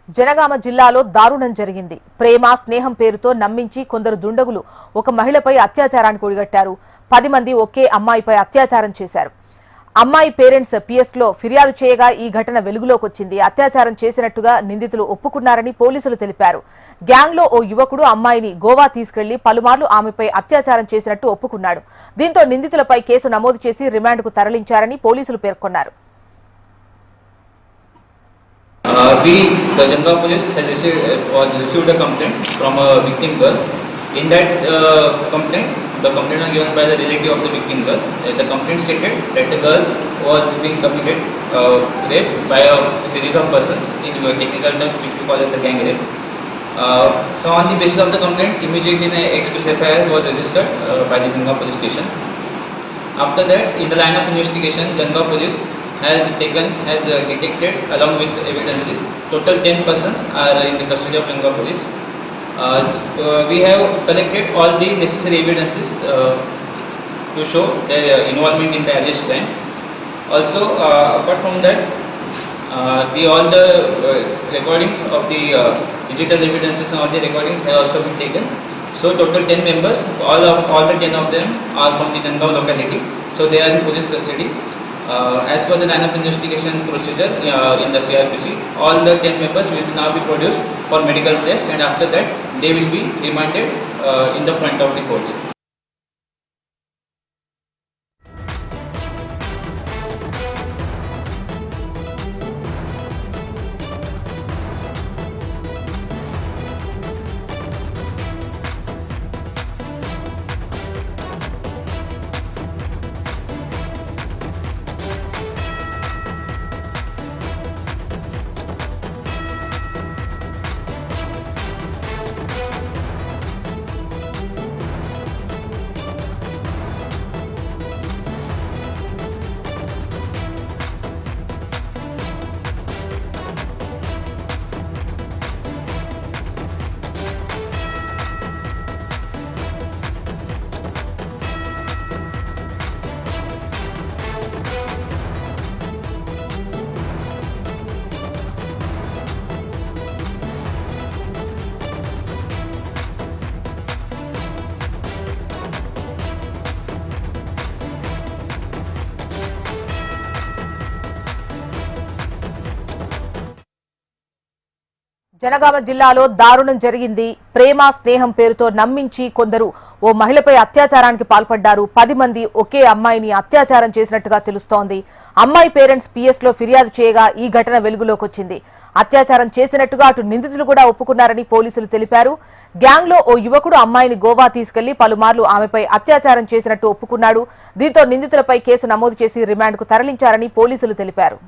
జనగామ జిల్లాలో దారుణం జరిగింది. ప్రేమ స్నేహం పేరుతో నమ్మించి కొందరు దుండగులు ఒక మహిళపై అత్యాచారానికి ఒడిగట్టారు. 10 మంది ఒకే అమ్మాయిపై అత్యాచారం చేశారు. అమ్మాయి పేరెంట్స్ పిఎస్లో ఫిర్యాదు చేయగా ఈ ఘటన వెలుగులోకి వచ్చింది. అత్యాచారం చేసినట్టుగా నిందితులు ఒప్పుకున్నారని పోలీసులు తెలిపారు. గ్యాంగ్లో ఓ యువకుడు అమ్మాయిని గోవా తీసుకెళ్లి పలుమార్లు ఆమెపై అత్యాచారం చేసినట్టు ఒప్పుకున్నాడు. దీంతో నిందితులపై కేసు నమోదు చేసి రిమాండ్కు తరలించారని పోలీసులు పేర్కొన్నారు. The Jhangaon police has received a complaint from a victim girl. In that complaint, the complaint was given by the relative of the victim girl. The complaint stated that the girl was being committed rape by a series of persons. In technical terms, we call it the gang rape. So on the basis of the complaint, immediately an express FIR was registered by the Jhangaon police station. After that, in the line of investigation, Jhangaon police has detected along with evidences. Total 10 persons are in the custody of Jhangaon police. We have collected all the necessary evidences to show their involvement in the alleged crime. Also, apart from that, all the recordings of the digital evidences and all the recordings have also been taken. So total 10 members, all the 10 of them are from the Jhangaon locality. So they are in police custody. As per the line of investigation procedure in the CRPC, all the 10 members will now be produced for medical test, and after that they will be remanded in the front of the court. Janagama జిల్లాలో దారుణం జరిగింది. ప్రేమ స్నేహం పేరుతో నమ్మించి కొందరు ఓ మహిళపై అత్యాచారానికి పాల్పడ్డారు. 10 మంది ఒకే అమ్మాయిని అత్యాచారం చేసినట్టుగా తెలుస్తోంది. అమ్మాయి పేరెంట్స్ పిఎస్లో ఫిర్యాదు చేయగా ఈ ఘటన వెలుగులోకి వచ్చింది. అత్యాచారం చేసినట్టుగా అటు నిందితులు కూడా ఒప్పుకున్నారని పోలీసులు తెలిపారు. గ్యాంగ్లో ఓ యువకుడు అమ్మాయిని గోవా తీసుకెళ్లి పలుమార్లు ఆమెపై అత్యాచారం చేసినట్టు ఒప్పుకున్నాడు. దీంతో నిందితులపై కేసు నమోదు చేసి రిమాండ్కు తరలించారని పోలీసులు తెలిపారు.